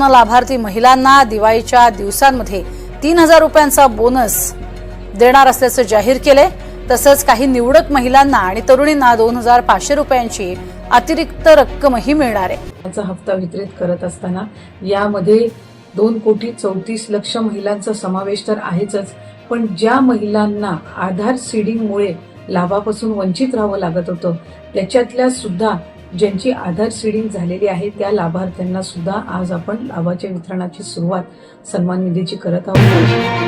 लाभार्थी महिलांना दिवाळीच्या दिवसांमध्ये 3000 रुपयांचा बोनस देणार असल्याचे जाहीर केले। तसंच काही निवडक महिलांना आणि तरुणींना 2500 रुपयांची अतिरिक्त रक्कमही मिळणार आहे। याचा हप्ता वितरित करत असताना यामध्ये 2,34,00,000 महिलांचा समावेश तर आहेच, पण ज्या महिलांना आधार सीडिंगमुळे लाभापासून वंचित राहावं लागत होतं त्याच्यातल्या सुद्धा ज्यांची आधार सीडिंग झालेली आहे त्या लाभार्थ्यांना सुद्धा आज आपण लाभाच्या वितरणाची सुरुवात सन्मान निधीची करत आहोत।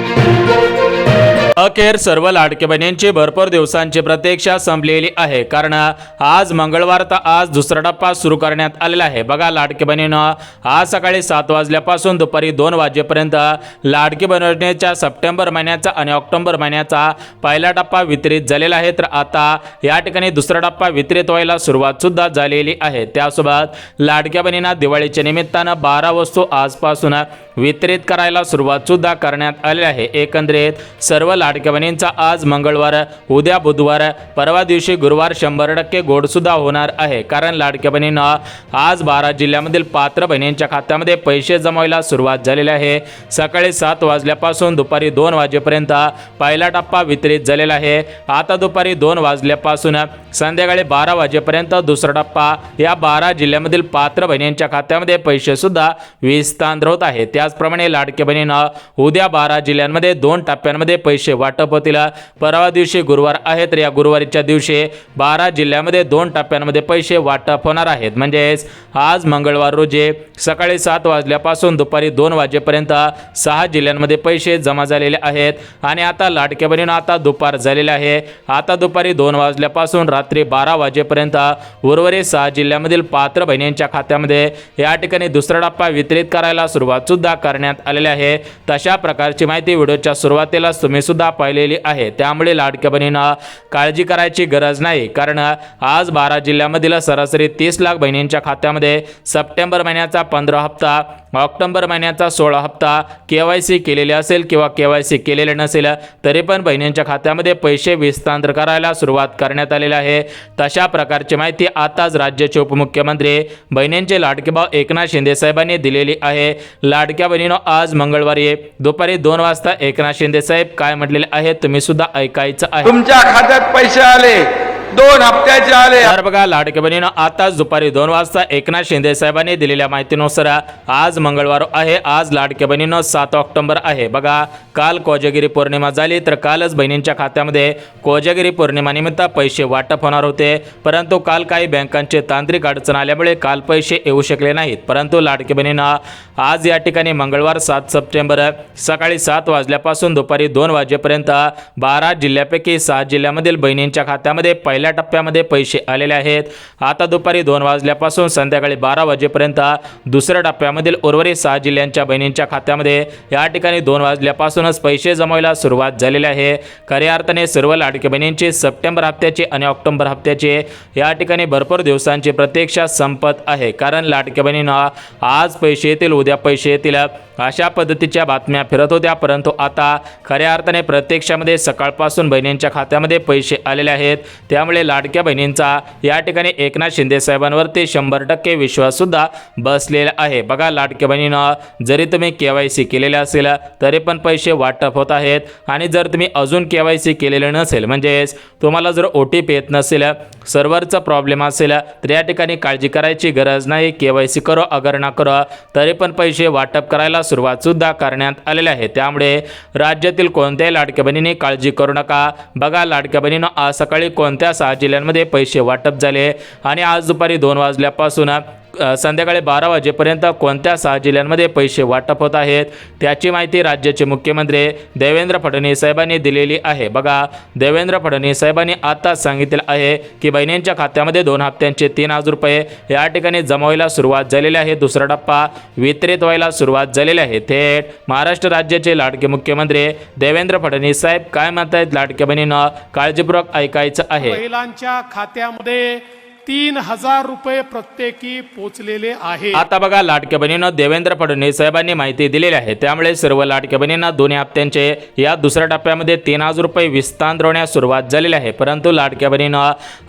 अखेर सर्व लाडके बहिणींची भरपूर दिवसांची प्रतीक्षा संपलेली आहे, कारण आज मंगळवार तर आज दुसरा टप्पा सुरू करण्यात आलेला आहे। बघा, लाडके बहिणींनो, आज सकाळी 7 वाजल्यापासून दुपारी 2 वाजेपर्यंत लाडकी बहीण योजनेच्या सप्टेंबर महिन्याचा आणि ऑक्टोबर महिन्याचा पहिला टप्पा वितरित झालेला आहे। तर आता या ठिकाणी दुसरा टप्पा वितरित व्हायला सुरुवात सुद्धा झालेली आहे। त्यासोबत लाडक्या बहिणींना दिवाळीच्या निमित्तानं 12 वस्तू आजपासून वितरित करायला सुरुवात सुद्धा करण्यात आली आहे। एकंदरीत सर्व लाडक्या बहिणींचा आज मंगळवार, उद्या बुधवार, परवा दिवशी गुरुवार 100% गोड सुद्धा होणार आहे, कारण लाडक्या बहिणींना आज 12 जिल्ह्यामधील पात्र बहिणींच्या खात्यामध्ये पैसे जमवायला सुरुवात झालेली आहे। सकाळी 7 वाजल्यापासून दुपारी 2 वाजेपर्यंत पहिला टप्पा वितरित झालेला आहे। आता दुपारी 2 वाजल्यापासून संध्याकाळी 12 वाजेपर्यंत दुसरा टप्पा या 12 जिल्ह्यामधील पात्र बहिणींच्या खात्यामध्ये पैसे सुद्धा विस्तार होत आहे। त्याचप्रमाणे लाडक्या बहिणींना उद्या 12 जिल्ह्यांमध्ये 2 टप्प्यांमध्ये पैसे वाटप होतील। परवा दिवशी गुरुवार आहे, तर या गुरुवारीच्या दिवशी 12 जिल्ह्यामध्ये 2 टप्प्यांमध्ये पैसे वाटप होणार आहेत। म्हणजेच आज मंगळवार रोजी सकाळी 7 वाजल्यापासून दुपारी 2 वाजेपर्यंत 6 जिल्ह्यांमध्ये पैसे जमा झालेले आहेत। आणि आता लाडक्या बहिणींना आता दुपार झालेले आहे। आता दुपारी 2 वाजल्यापासून रात्री 12 वाजेपर्यंत उर्वरित 6 जिल्ह्यामधील पात्र बहिणींच्या खात्यामध्ये या ठिकाणी दुसरा टप्पा वितरित करायला सुरुवात सुद्धा करण्यात आलेली आहे। तशा प्रकारची माहिती व्हिडिओच्या सुरुवातीलाच तुम्ही सुद्धा पाहिलेली आहे, त्यामुळे लाडक्या बहिणींना काळजी करायची गरज नाही, कारण आज 12 जिल्ह्यामधील सरासरी 30 लाख बहिणींच्या खात्यामध्ये सप्टेंबर महिन्याचा 15 हप्ता, ऑक्टोबर महिन्याचा 16 हप्ता KYC केलेले असेल किंवा KYC केलेले नसेल तरी पण बहिणींच्या खात्यामध्ये पैसे विस्तार करायला सुरुवात करण्यात आलेली आहे। तशा प्रकारची माहिती आताच राज्याचे उपमुख्यमंत्री बहिणींचे लाडके भाऊ एकनाथ शिंदे साहेबांनी दिलेली आहे। लाडक्या बहिणींनो, आज मंगळवारी दुपारी 2 वाजता एकनाथ शिंदे साहेब काय म्हटलेले आहेत तुम्ही सुद्धा ऐकायचं आहे। तुमच्या खात्यात पैसे आले, 2 हप्त्याचे आले। तर बघा, लाडके बहिणींनो, आताच दुपारी 2 वाजता एकनाथ शिंदे साहेबांनी दिलेल्या माहितीनुसार आज मंगळवार आहे, आज लाडके बहिणींनो 7 ऑक्टोबर आहे। बघा, काल कोजागिरी पौर्णिमा झाली, तर कालच बहिणींच्या खात्यामध्ये कोजागिरी पौर्णिमेनिमित्त पैसे वाटप होणार होते, परंतु काल काही बँकांचे तांत्रिक अडचण आल्यामुळे काल पैसे येऊ शकले नाहीत। परंतु लाडके बहिणींना आज या ठिकाणी मंगळवार 7 सप्टेंबर सकाळी 7 वाजल्यापासून दुपारी 2 वाजेपर्यंत 12 जिल्ह्यापैकी 6 जिल्ह्यामधील बहिणींच्या खात्यामध्ये पहिल्या टप्प्यामध्ये पैसे आलेले आहेत। आता दुपारी 2 वाजल्यापासून संध्याकाळी 12 वाजेपर्यंत दुसऱ्या टप्प्यामधील उर्वरित 6 जिल्ह्यांच्या बहिणींच्या खात्यामध्ये या ठिकाणी 2 वाजल्यापासूनच पैसे जमवायला सुरुवात झालेली आहे। खऱ्या अर्थाने सर्व लाडक्या बहिणींची सप्टेंबर हप्त्याची आणि ऑक्टोबर हप्त्याची या ठिकाणी भरपूर दिवसांची प्रतीक्षा संपत आहे, कारण लाडक्या बहिणींना आज पैसे येतील, उद्या पैसे येतील अशा पद्धतीच्या बातम्या फिरत होत्या, परंतु आता खऱ्या अर्थाने प्रत्यक्षामध्ये सकाळपासून बहिणींच्या खात्यामध्ये पैसे आलेले आहेत। त्यामुळे लाडक्या बहिणींचा या ठिकाणी एकनाथ शिंदे साहेबांवरती 100% विश्वास सुद्धा बसलेला आहे। बघा, लाडक्या बहिणींना जरी तुम्ही KYC केलेले असेल तरी पण पैसे वाटप होत आहेत, आणि जर तुम्ही अजून KYC केलेले नसेल, म्हणजेच तुम्हाला जर OTP येत नसेल, सर्व्हरचा प्रॉब्लेम असेल, तर या ठिकाणी काळजी करायची गरज नाही। KYC करो अगर ना करो तरी पण पैसे वाटप करायला सुरुवात सुद्धा करण्यात आलेली आहे। त्यामुळे राज्यातील कोणत्याही लाडक्या बहिणींनी काळजी करू नका। बघा, लाडक्या बहिणींना आज सकाळी कोणत्या 6 जिल्ह्यांमध्ये पैसे वाटप झाले आणि आज दुपारी 2 वाजल्यापासून संध्याकाळी 12 वाजेपर्यंत कोणत्या 6 जिल्ह्यांमध्ये पैसे वाटप होत आहेत त्याची माहिती राज्याचे मुख्यमंत्री देवेंद्र फडणवीस साहेबांनी दिलेली आहे। बघा, देवेंद्र फडणवीस साहेबांनी आताच सांगितले आहे की बहिणींच्या खात्यामध्ये 2 हप्त्यांचे 3000 रुपये या ठिकाणी जमवायला सुरुवात झालेली आहे। दुसरा टप्पा वितरित व्हायला सुरुवात झालेली आहे। थेट महाराष्ट्र राज्याचे लाडके मुख्यमंत्री देवेंद्र फडणवीस साहेब काय म्हणतात लाडक्या बहिणींना काळजीपूर्वक ऐकायचं आहे। महिलांच्या खात्यामध्ये 3,000 रुपये प्रत्येकी पोचलेले आहे। आता बघा लाडक्या बहिणींनो, देवेंद्र फडणवीस साहेबांनी माहिती दिलेली आहे, त्यामुळे सर्व लाडक्या बहिणींना दोन्ही हप्त्यांचे या दुसऱ्या टप्प्यामध्ये 3,000 रुपये विस्तारण्यास सुरुवात झालेली आहे। परंतु लाडक्या बहिणींनो,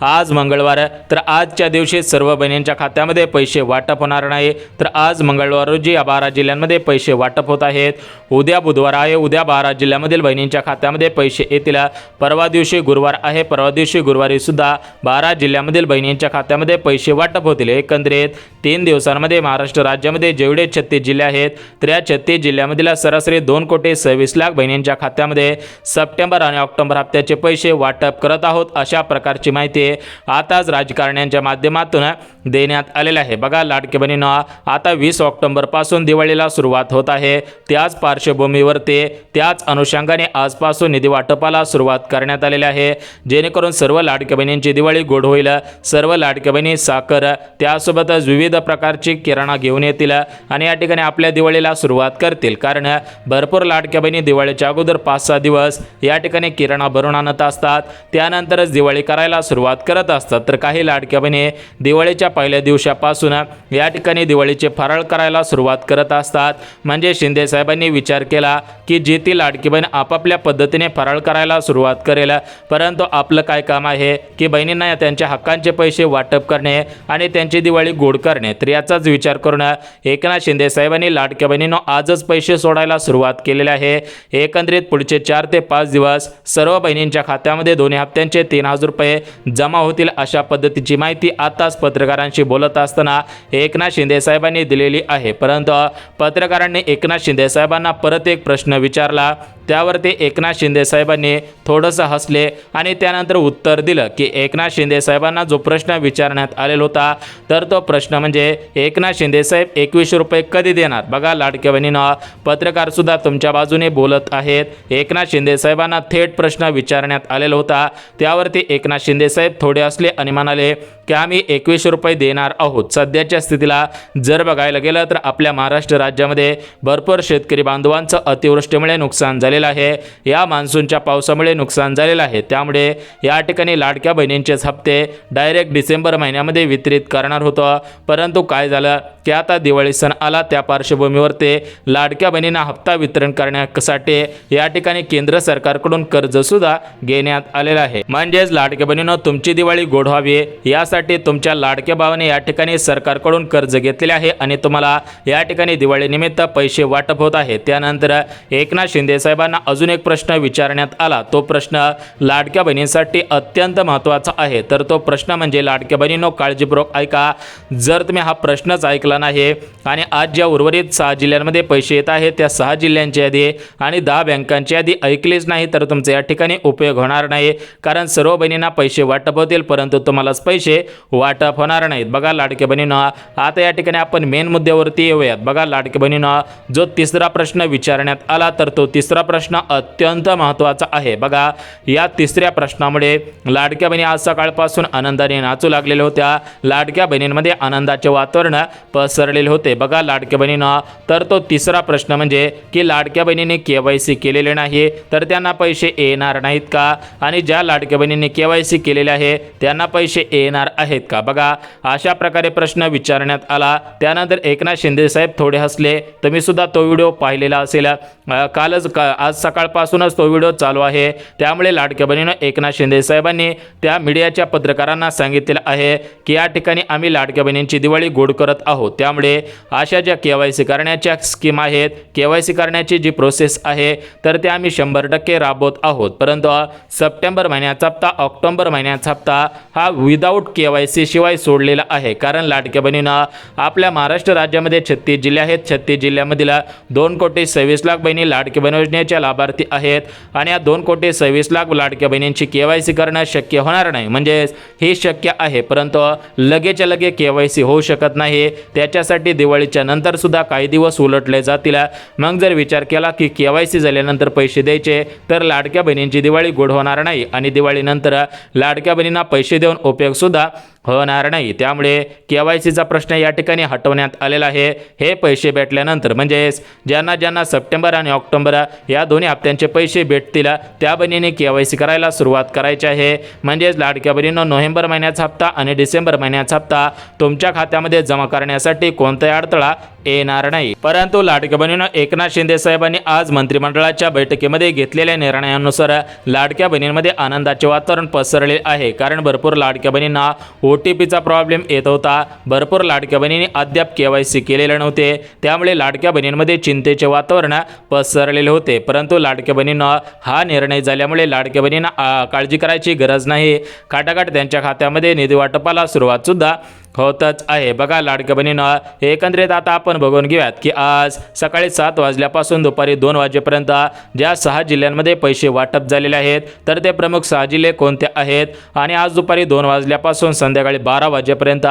आज मंगळवार, तर आजच्या दिवशी सर्व बहिणींच्या खात्यामध्ये पैसे वाटप होणार नाही। तर आज मंगळवार रोजी या 12 जिल्ह्यांमध्ये पैसे वाटप होत आहेत। उद्या बुधवार आहे, उद्या 12 जिल्ह्यामधील बहिणींच्या खात्यामध्ये पैसे येतील। परवा दिवशी गुरुवार आहे, परवा दिवशी गुरुवारी सुद्धा 12 जिल्ह्यामधील बहिणींच्या खात्यामध्ये पैसे वाटप होतील। एकंदरीत 3 दिवसांमध्ये महाराष्ट्र राज्यामध्ये जेवढे 36 जिल्हे आहेत, तर या 36 जिल्ह्यामधील सरासरी 2,26,00,000 बहिणींच्या खात्यामध्ये सप्टेंबर आणि ऑक्टोबर हप्त्याचे पैसे वाटप करत आहोत, अशा प्रकारची माहिती आताच राजकारण्यांच्या माध्यमातून देण्यात आलेली आहे। बघा लाडके बहिणींनो, आता 20 ऑक्टोबर पासून दिवाळीला सुरुवात होत आहे। त्याच पार्श्वभूमीवरती त्याच अनुषंगाने आजपासून निधी वाटपाला सुरुवात करण्यात आलेली आहे, जेणेकरून सर्व लाडक्या बहिणींची दिवाळी गोड होईल। सर्व लाडक्या बहिणी साखर, त्यासोबतच विविध प्रकारची किराणा घेऊन येतील आणि या ठिकाणी आपल्या दिवाळीला सुरुवात करतील। कारण भरपूर लाडक्या बहिणी दिवाळीच्या अगोदर 5-6 दिवस या ठिकाणी किराणा भरून आणत असतात, त्यानंतरच दिवाळी करायला सुरुवात करत असतात। तर काही लाडक्या बहिणी दिवाळीच्या पहिल्या दिवसापासून या ठिकाणी दिवाळीचे फराळ करायला सुरुवात करत असतात। म्हणजे शिंदे साहेबांनी विचार केला की जी ती लाडकी बहीण आपापल्या पद्धतीने फराळ करायला सुरुवात करेल, परंतु आपलं काय काम आहे की बहिणींना त्यांच्या हक्कांचे पैसे वाटप करणे आणि त्यांची दिवाळी गोड करणे। तर याचाच विचार करून एकनाथ शिंदे साहेबांनी लाडक्या बहिणींनो आजच पैसे सोडायला सुरुवात केलेली आहे। एकंदरीत पुढचे 4 ते 5 दिवस सर्व बहिणींच्या खात्यामध्ये दोन्ही हप्त्यांचे 3,000 रुपये जमा होतील, अशा पद्धतीची माहिती आताच पत्रकारांशी बोलत असताना एकनाथ शिंदे साहेबांनी दिलेली आहे। परंतु पत्रकारांनी एकनाथ शिंदे साहेबांना परत एक प्रश्न विचारला, त्यावरती एकनाथ शिंदे साहेबांनी थोडंसं हसले आणि त्यानंतर उत्तर दिलं की एकनाथ शिंदे साहेबांना जो प्रश्न विचारण्यात आलेला होता, तर तो प्रश्न म्हणजे एकनाथ शिंदे साहेब 21 रुपये कधी देणार। बघा लाडक्या बहिणींनो, पत्रकार सुद्धा तुमच्या बाजूने बोलत आहेत। एकनाथ शिंदे साहेबांना थेट प्रश्न विचारण्यात आलेला होता, त्यावरती एकनाथ शिंदे साहेब थोडे हसले आणि म्हणाले की आम्ही 21 रुपये देणार आहोत। सध्याच्या स्थितीला जर बघायला गेलं तर आपल्या महाराष्ट्र राज्यामध्ये भरपूर शेतकरी बांधवांचं अतिवृष्टीमुळे नुकसान झालेलं आहे, या मान्सूनच्या पावसामुळे नुकसान झालेलं आहे। त्यामुळे या ठिकाणी लाडक्या बहिणींचेच हप्ते डायरेक्ट डिसेंबर महिन्यामध्ये वितरित करणार होतं, परंतु काय झालं की आता दिवाळी सण आला, त्या पार्श्वभूमीवर ते लाडक्या बहिणींना हप्ता वितरण करण्यासाठी या ठिकाणी केंद्र सरकारकडून कर्ज सुद्धा घेण्यात आलेलं आहे। म्हणजेच लाडक्या बहिणींनो, तुमची दिवाळी गोड व्हावी यासाठी तुमच्या लाडक्या भावाने या ठिकाणी सरकारकडून कर्ज घेतलेले आहे आणि तुम्हाला या ठिकाणी दिवाळी निमित्त पैसे वाटप होत आहे। त्यानंतर एकनाथ शिंदे साहेबांना अजून एक प्रश्न विचारण्यात आला, तो प्रश्न लाडक्या बहिणींसाठी अत्यंत महत्त्वाचा आहे। तर तो प्रश्न म्हणजे लाडक्या बहिणींनो, काळजीपूर्वक ऐका, जर तुम्ही हा प्रश्नच ऐकला नाही आणि आज ज्या उर्वरित 6 जिल्ह्यांमध्ये पैसे येत आहेत त्या 6 जिल्ह्यांची यादी आणि 10 बँकांची यादी ऐकलीच नाही तर तुमचा या ठिकाणी उपयोग होणार नाही, कारण सर्व बहिणींना पैसे वाटप होतील परंतु तुम्हालाच पैसे वाटप होणार नाहीत। बघा लाडक्या बहिणींनो, आता या ठिकाणी आपण मेन मुद्द्यावरती येऊयात। बघा लाडक्या बहिणींनो, जो तिसरा प्रश्न विचारण्यात आला तर तो तिसरा प्रश्न अत्यंत महत्त्वाचा आहे। बघा या तिसऱ्या प्रश्नामुळे लाडक्या बहिणी आज सकाळपासून आनंदाने नाचू लागलेल्या होत्या, लाडक्या बहिणींमध्ये आनंदाचे वातावरण पसरलेले होते। बघा लाडक्या बहिणींनो, तर तो तिसरा प्रश्न म्हणजे की लाडक्या बहिणींनी KYC केलेले नाही तर त्यांना पैसे येणार नाहीत का, आणि ज्या लाडक्या बहिणींनी KYC केलेले आहे त्यांना पैसे येणार आहेत का। बघा अशा प्रकारे प्रश्न विचारण्यात आला। त्यानंतर एकनाथ शिंदे साहेब थोडे हसले, तुम्ही सुद्धा तो व्हिडिओ पाहिलेला असेल, आज सकाळपासूनच तो व्हिडिओ चालू आहे। त्यामुळे लाडक्या बहिणींनो, एकनाथ शिंदे साहेबांनी त्या मीडियाच्या पत्रकारांना सांगितलेलं आहे की या ठिकाणी आम्ही लाडक्या बहिणींची दिवाळी गोड करत आहोत, त्यामुळे अशा ज्या KYC करण्याच्या स्कीम आहेत, KYC करण्याची जी प्रोसेस आहे तर ते आम्ही 100% राबवत आहोत। परंतु सप्टेंबर महिन्याचा हप्ता, ऑक्टोबर महिन्याचा हप्ता हा विदाऊट KYC शिवाय सोडलेला आहे, कारण लाडक्या बहिणींना आपल्या महाराष्ट्र राज्यामध्ये 36 जिल्हे आहेत, 36 जिल्ह्यामधील 2,26,00,000 बहिणी लाडक्या बहीण योजनेच्या लाभार्थी आहेत आणि या 2,26,00,000 लाडक्या बहिणींची KYC करणं शक्य होणार नाही। म्हणजे हे शक्य आहे परंतु लगेच KYC होऊ शकत नाही, त्याच्यासाठी दिवाळीच्या नंतर सुद्धा काही दिवस उलटले जातील। मग जर विचार केला की KYC झाल्यानंतर पैसे द्यायचे तर लाडक्या बहिणींची दिवाळी गोड होणार नाही आणि दिवाळीनंतर लाडक्या बहिणींना पैसे देऊन उपयोग सुद्धा होणार नाही। त्यामुळे KYCचा प्रश्न या ठिकाणी हटवण्यात आलेला आहे। हे पैसे भेटल्यानंतर म्हणजेच ज्यांना सप्टेंबर आणि ऑक्टोबर या दोन्ही हप्त्यांचे पैसे भेटतील त्या बहिणीने KYC करायला सुरुवात करायची आहे। म्हणजेच लाडक्या बहिणींनो, नोव्हेंबर महिन्याचा हप्ता आणि डिसेंबर महिन्याचा हप्ता तुमच्या खात्यामध्ये जमा करण्यासाठी कोणताही अडथळा येणार नाही। परंतु लाडक्या बहिणींनो, एकनाथ शिंदे साहेबांनी आज मंत्रिमंडळाच्या बैठकीमध्ये घेतलेल्या निर्णयानुसार लाडक्या बहिणींमध्ये आनंदाचे वातावरण पसरले आहे। कारण भरपूर लाडक्या बहिणींना OTPचा प्रॉब्लेम येत होता। भरपूर लाडक्या बहिणींनी अद्याप KYC केलेले नव्हते। त्यामुळे लाडक्या बहिणींमध्ये चिंतेचे वातावरण पसरलेले होते। परंतु लाडक्या बहिणींना हा निर्णय झाल्यामुळे लाडक्या बहिणींना काळजी करायची गरज नाही। खाटाखाट त्यांच्या खात्यामध्ये निधी वाटपाला सुरुवात सुद्धा होतच आहे। बघा लाडक्या बहिणींना, एकंदरीत आता आपण बघून घेऊयात की आज सकाळी 7 वाजल्यापासून दुपारी 2 वाजेपर्यंत ज्या 6 जिल्ह्यांमध्ये पैसे वाटप झालेले आहेत तर ते प्रमुख 6 जिल्हे कोणते आहेत आणि आज दुपारी 2 वाजल्यापासून संध्याकाळी 12 वाजेपर्यंत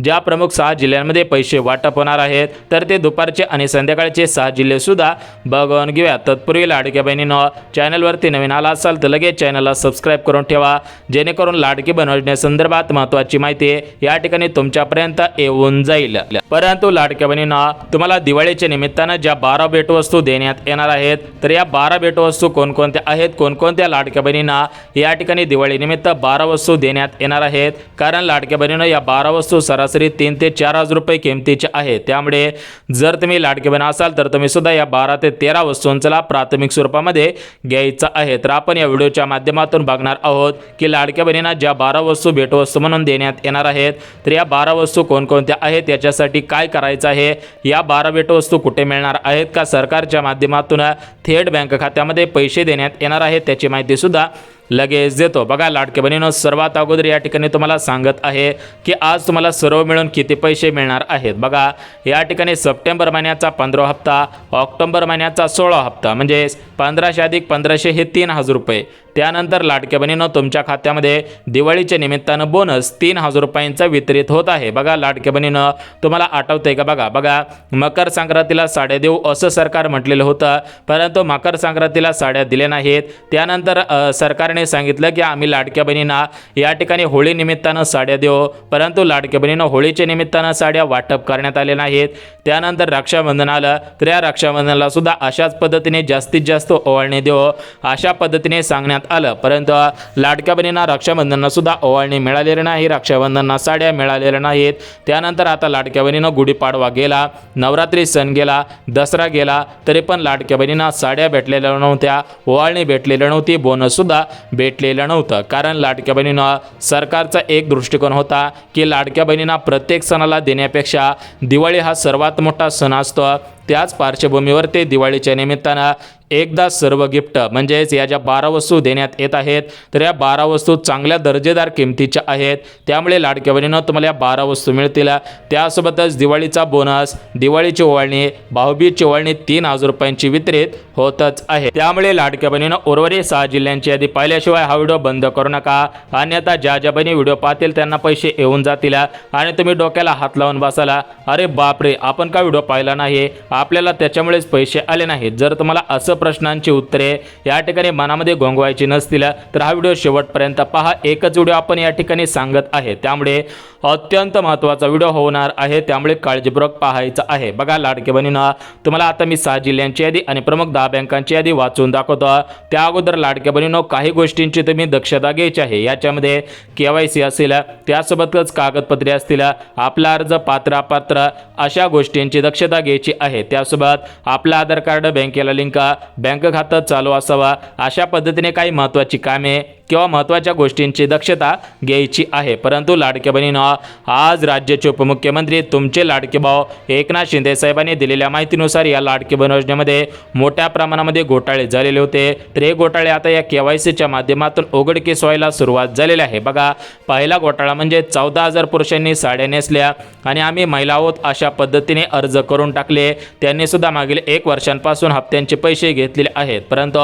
ज्या प्रमुख 6 जिल्ह्यांमध्ये पैसे वाटप होणार आहेत तर ते दुपारचे आणि संध्याकाळचे 6 जिल्हे सुद्धा बघून घेऊयात। तत्पूर्वी लाडक्या बहिणींनो, चॅनलवरती नवीन आला असाल तर लगेच चॅनलला सबस्क्राईब करून ठेवा, जेणेकरून लाडकी बहीण योजनेसंदर्भात महत्त्वाची माहिती या ठिकाणी तुमच्यापर्यंत येऊन जाईल। परंतु लाडक्या बहिणींना, तुम्हाला दिवाळीच्या निमित्तानं ज्या 12 भेटवस्तू देण्यात येणार आहेत तर या 12 भेटवस्तू कोणकोणत्या आहेत, कोणकोणत्या लाडक्या बहिणींना या ठिकाणी दिवाळीनिमित्त 12 वस्तू देण्यात येणार आहेत। कारण लाडक्या बहिणींना या 12 वस्तू सरासरी 3 ते 4 हजार रुपये किमतीच्या आहेत। त्यामुळे जर तुम्ही लाडकी बहीण असाल तर तुम्ही सुद्धा या 12 ते 13 वस्तूंचा लाभ प्राथमिक स्वरूपामध्ये घ्यायचा आहे। तर आपण या व्हिडिओच्या माध्यमातून बघणार आहोत की लाडक्या बहिणींना ज्या 12 वस्तू भेटवस्तू म्हणून देण्यात येणार आहेत तर या 12 वस्तू कोणकोणत्या आहेत, याच्यासाठी काय करायचं आहे, या 12 भेटवस्तू कुठे मिळणार आहेत, का सरकारच्या माध्यमातून थेट बँक खात्यामध्ये पैसे देण्यात येणार आहेत, त्याची माहिती सुद्धा लगेच देतो। बघा लाडक्या बहिणींनो, सर्वात अगोदर या ठिकाणी तुम्हाला सांगत आहे की आज तुम्हाला सर्व मिळून किती पैसे मिळणार आहेत। बघा या ठिकाणी सप्टेंबर महिन्याचा 15वा हप्ता, ऑक्टोबर महिन्याचा 16वा हप्ता म्हणजे 1500 अधिक 1500 हे 3000 रुपये। त्यानंतर लाडक्या बहिणींनो, तुमच्या खात्यामध्ये दिवाळीच्या निमित्तानं बोनस 3000 रुपयांचा वितरित होत आहे। बघा लाडक्या बहिणींनो, तुम्हाला आठवतंय का? बघा मकर संक्रांतीला साड्या देऊ असं सरकार म्हटलेलं होतं, परंतु मकर संक्रांतीला साड्या दिल्या नाहीत। त्यानंतर सरकारने सांगितलं की आम्ही लाडक्या बहिणींना या ठिकाणी होळी निमित्तानं साड्या देऊ, परंतु लाडक्या बहिणींना होळीच्या निमित्तानं साड्या वाटप करण्यात आले नाहीत। त्यानंतर रक्षाबंधन आलं तर या रक्षाबंधनाला सुद्धा अशाच पद्धतीने जास्तीत जास्त ओवाळणी देऊ अशा पद्धतीने सांगण्यात आलं, परंतु लाडक्या बहिणींना रक्षाबंधनाला सुद्धा ओवाळणी मिळालेली नाही, रक्षाबंधनाला साड्या मिळालेल्या नाहीत। त्यानंतर आता लाडक्या बहिणींना गुढीपाडवा गेला, नवरात्री सण गेला, दसरा गेला, तरी पण लाडक्या बहिणींना साड्या भेटलेल्या नव्हत्या, ओवाळणी भेटलेली नव्हती, बोनस सुद्धा भेटलेलं नव्हतं। कारण लाडक्या बहिणींना सरकारचा एक दृष्टिकोन होता की लाडक्या बहिणींना प्रत्येक सणाला देण्यापेक्षा दिवाळी हा सर्वात मोठा सण असतो। त्याच पार्श्वभूमीवर ते दिवाळीच्या निमित्तानं एकदा सर्व गिफ्ट म्हणजेच या ज्या 12 वस्तू देण्यात येत आहेत तर या 12 वस्तू चांगल्या दर्जेदार किमतीच्या आहेत। त्यामुळे लाडक्या बहिणींनो, तुम्हाला या 12 वस्तू मिळतील। त्यासोबतच दिवाळीचा बोनस, दिवाळीची ओवाळणी, भाऊबीजची ओवाळणी 3000 रुपयांची वितरित होतच आहे। त्यामुळे लाडक्या बहिणींनो, उर्वरित 6 जिल्ह्यांची यादी पाहिल्याशिवाय हा व्हिडिओ बंद करू नका, अन्यथा ज्या बहिणी व्हिडिओ पाहतील त्यांना पैसे येऊन जातील आणि तुम्ही डोक्याला हात लावून बसाला, अरे बापरे आपण का व्हिडिओ पाहिला नाही, आपल्याला त्याच्यामुळेच पैसे आले नाहीत। जर तुम्हाला असं प्रश्नांची उत्तरे या ठिकाणी मनामध्ये गोंगवायची नसतील तर हा व्हिडिओ शेवटपर्यंत पहा। एकच व्हिडिओ आपण या ठिकाणी सांगत आहे, त्यामुळे अत्यंत महत्त्वाचा व्हिडिओ होणार आहे, त्यामुळे काळजीपूर्वक पाहायचा आहे। बघा लाडकी बहिणींनो, तुम्हाला आता मी 6 जिल्ह्यांची यादी आणि प्रमुख 10 बँकांची यादी वाचून दाखवतो। त्या अगोदर लाडक्या बहिणींनो, काही गोष्टींची तुम्ही दक्षता घ्यायची आहे। याच्यामध्ये KYC असेल, त्यासोबतच कागदपत्रे असतील, आपला अर्ज, पात्र अपात्र अशा गोष्टींची दक्षता घ्यायची आहे। त्यासोबत आपलं आधार कार्ड बँकेला लिंक, बँक खातं चालू असावा, अशा पद्धतीने काही महत्त्वाची कामे किंवा महत्त्वाच्या गोष्टींची दक्षता घ्यायची आहे। परंतु लाडक्या बहिणींनो, आज राज्याचे उपमुख्यमंत्री तुमचे लाडके भाऊ एकनाथ शिंदे साहेबांनी दिलेल्या माहितीनुसार या लाडकी बहीण योजनेमध्ये मोठ्या प्रमाणामध्ये घोटाळे झालेले होते, तर हे घोटाळे आता या KYCच्या माध्यमातून उघडकीस व्हायला सुरुवात झालेली आहे। बघा, पहिला घोटाळा म्हणजे 14,000 पुरुषांनी साड्या नेसल्या आणि आम्ही महिला आहोत अशा पद्धतीने अर्ज करून टाकले। त्यांनी सुद्धा मागील 1 वर्षांपासून हप्त्यांचे पैसे घेतलेले आहेत, परंतु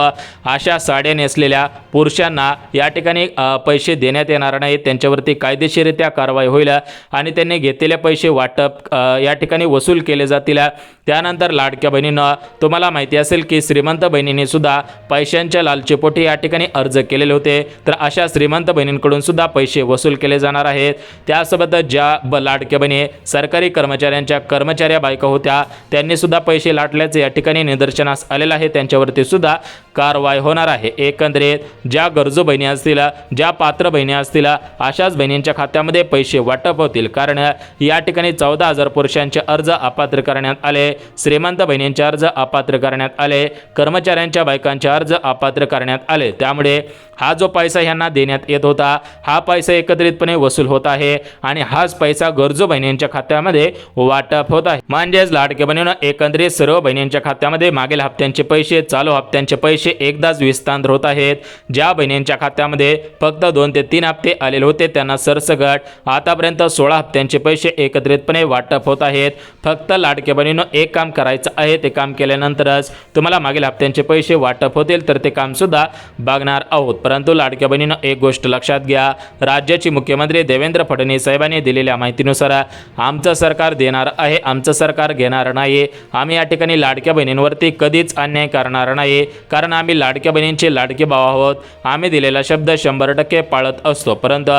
अशा साड्या नेसलेल्या पुरुषांना या ठिकाणी पैसे देण्यात येणार नाहीत, त्यांच्यावरती कायदेशीररित्या कारवाई होईल आणि त्यांनी घेतलेले पैसे वाटप या ठिकाणी वसूल केले जातील. त्यानंतर लाडक्या बहिणींना तुम्हाला माहिती असेल की श्रीमंत बहिणींनी सुद्धा पैशांच्या लालचीपोटी या ठिकाणी अर्ज केलेले होते, तर अशा श्रीमंत बहिणींकडून सुद्धा पैसे वसूल केले जाणार आहेत. त्यासोबत ज्या लाडक्या बहिणी सरकारी कर्मचाऱ्यांच्या कर्मचाऱ्या बायका होत्या त्यांनी सुद्धा पैसे लाटल्याचे या ठिकाणी निदर्शनास आलेलं आहे, त्यांच्यावरती सुद्धा कारवाई होणार आहे. एकंदरीत ज्या गरजू बहिणी असतील, ज्या पात्र बहिणी असतील, अशाच बहिणींच्या खात्यामध्ये पैसे वाटप होतील. कारण या ठिकाणी 14,000 पुरुषांचे अर्ज अपात्र करण्यात आले, श्रीमंत बहिणींचे अर्ज अपात्र करण्यात आले, कर्मचाऱ्यांच्या बायकांचे अर्ज अपात्र करण्यात आले. त्यामुळे हा जो पैसा ह्यांना देण्यात येत होता हा पैसा एकत्रितपणे वसूल होत आहे आणि हाच पैसा गरजू बहिणींच्या खात्यामध्ये वाटप होत आहे. म्हणजेच लाडके बहिणींनो, एकंदरीत सर्व बहिणींच्या खात्यामध्ये मागील हप्त्यांचे पैसे, चालू हप्त्यांचे पैसे एकदाच विस्तार होत आहेत. ज्या बहिणींच्या खात्यामध्ये फक्त 2 ते 3 हप्ते आलेले होते त्यांना सरसकट आतापर्यंत 16 हप्त्यांचे पैसे एकत्रितपणे वाटप होत आहेत. फक्त लाडके बहिणींनो, एक काम करायचं आहे, ते काम केल्यानंतरच तुम्हाला मागील हप्त्यांचे पैसे वाटप होतील, तर ते काम सुद्धा बघणार आहोत. परंतु लाडक्या बहिणींनो, एक गोष्ट लक्षात घ्या, राज्याचे मुख्यमंत्री देवेंद्र फडणवीस साहेबांनी दिलेल्या माहितीनुसार आमचं सरकार देणार आहे, आमचं सरकार घेणार नाही. आम्ही या ठिकाणी लाडक्या बहिणींवरती कधीच अन्याय करणार नाही, कारण आम्ही लाडक्या बहिणींचे लाडके भाऊ आहोत. आम्ही दिलेला शब्द 100% पाळत असतो. परंतु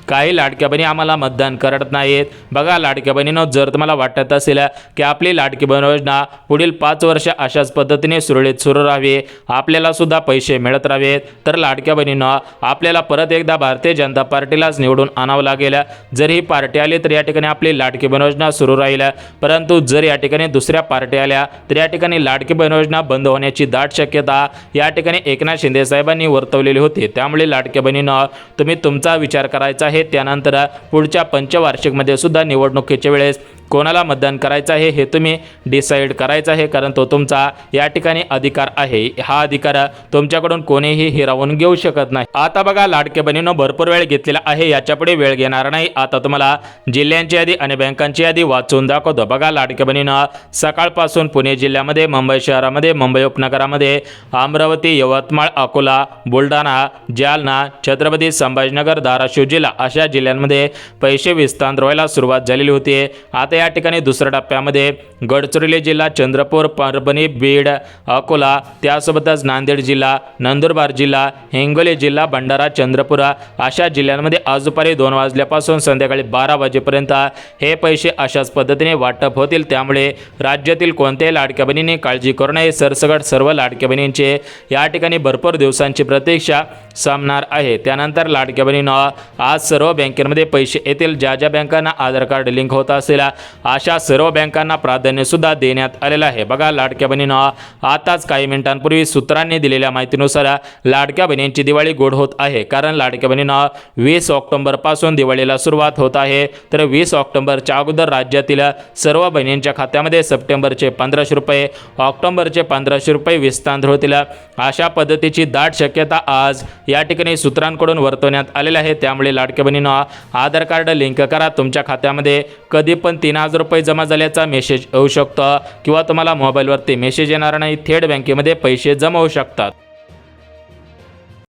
काही लाडक्या बहिणी आम्हाला मतदान करत नाहीत. बघा लाडक्या बहिणींनो, जर तुम्हाला वाटत असेल की आपली लाडकी बहीण योजना पुढील 5 वर्ष अशाच पद्धतीने सुरळीत सुरू राहावी, आपल्याला सुद्धा पैसे मिळत राहावेत, तर लाडक्या बहिणींनो, आपल्याला परत एकदा भारतीय जनता पार्टीलाच निवडून आणावं लागेल. जर ही पार्टी आली तर या ठिकाणी आपली लाडकी बहीण योजना सुरू राहील, परंतु जर या ठिकाणी दुसऱ्या पार्टी आल्या तर या ठिकाणी लाडकी बहीण योजना बंद होण्याची दाट शक्यता या ठिकाणी एकनाथ शिंदे साहेबांनी वर्तवलेली होती. त्यामुळे लाडक्या बहिणींनो, तुम्ही तुमचा विचार करायचा आहे. त्यानंतर पुढच्या पंचवार्षिकमध्ये सुद्धा निवडणुकीच्या वेळेस कोणाला मतदान करायचं आहे हे तुम्ही डिसाईड करायचं आहे, कारण तो तुमचा या ठिकाणी अधिकार आहे. हा अधिकार तुमच्याकडून कोणीही हिरावून घेऊ शकत नाही. आता बघा लाडके बहिणींनो, भरपूर वेळ घेतलेला आहे, याच्यापुढे वेळ घेणार नाही. आता तुम्हाला जिल्ह्यांची यादी आणि बँकांची यादी वाचून दाखवतो. बघा लाडके बहिणींनो, सकाळपासून पुणे जिल्ह्यामध्ये, मुंबई शहरामध्ये, मुंबई उपनगरामध्ये, अमरावती, यवतमाळ, अकोला, बुलढाणा, जालना, छत्रपती संभाजीनगर, धाराशिव जिल्हा अशा जिल्ह्यांमध्ये पैसे विस्तार व्हायला सुरुवात झालेली होती. आता या ठिकाणी दुसऱ्या टप्प्यामध्ये गडचिरोली जिल्हा, चंद्रपूर, परभणी, बीड, अकोला, त्यासोबतच नांदेड जिल्हा, नंदुरबार जिल्हा, हिंगोली जिल्हा, भंडारा, चंद्रपूर अशा जिल्ह्यांमध्ये आज दुपारी 2 वाजल्यापासून संध्याकाळी 12 वाजेपर्यंत हे पैसे अशाच पद्धतीने वाटप होतील. त्यामुळे राज्यातील कोणत्याही लाडक्या बहिणींनी काळजी करू नये. सरसकट सर्व लाडक्या बहिणींचे या ठिकाणी भरपूर दिवसांची प्रतीक्षा संपणार आहे. त्यानंतर लाडक्या बहिणींनो, आज सर्व बँकेमध्ये पैसे येतील. ज्या ज्या बँकांना आधार कार्ड लिंक होत असेल अशा सर्व बँकांना प्राधान्य सुद्धा देण्यात आलेलं आहे. बघा लाडक्या बहिणींनो, आताच काही मिनिटांपूर्वी सूत्रांनी दिलेल्या माहितीनुसार लाडक्या बहिणींची दिवाळी गोड होत आहे. कारण लाडक्या बहिणींनो, 20 ऑक्टोबर पासून दिवाळीला सुरुवात होत आहे. तर 20 ऑक्टोबरच्या अगोदर राज्यातील सर्व बहिणींच्या खात्यामध्ये सप्टेंबरचे 1500 रुपये, ऑक्टोबरचे 1500 रुपये विस्तार होतील. अशा पद्धतीची दाट शक्यता आज या ठिकाणी सूत्रांकडून वर्तवण्यात आलेले आहे. त्यामुळे लाडक्या बहिणींनो, आधार कार्ड लिंक करा. तुमच्या खात्यामध्ये कधी पण 3000 रुपये जमा झाल्याचा मेसेज येऊ शकतो किंवा तुम्हाला मोबाईलवरती मेसेज येणार नाही, थेट बँकेमध्ये पैसे जमा होऊ शकतात.